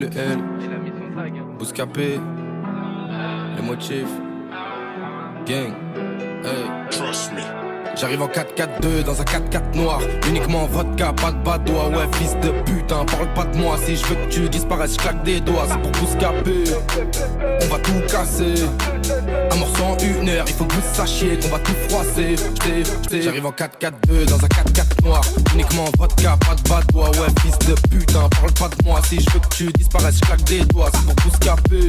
Le L, Bouscapé, les motifs, gang, hey. Trust me. J'arrive en 4-4-2 dans un 4-4 noir. Uniquement vodka, pas de badois. Ouais, fils de putain, parle pas de moi. Si je veux que tu disparaisses, je claque des doigts. C'est pour Bouscapé, on va tout casser. Un morceau en 1 heure, il faut que vous sachiez qu'on va tout froisser. J'arrive en 4-4-2 dans un 4-4 noir. Uniquement vodka, pas de badois. Ouais, fils de putain, parle pas de moi. Si je veux que tu disparaisses, je claque des doigts. C'est pour Bouscapé.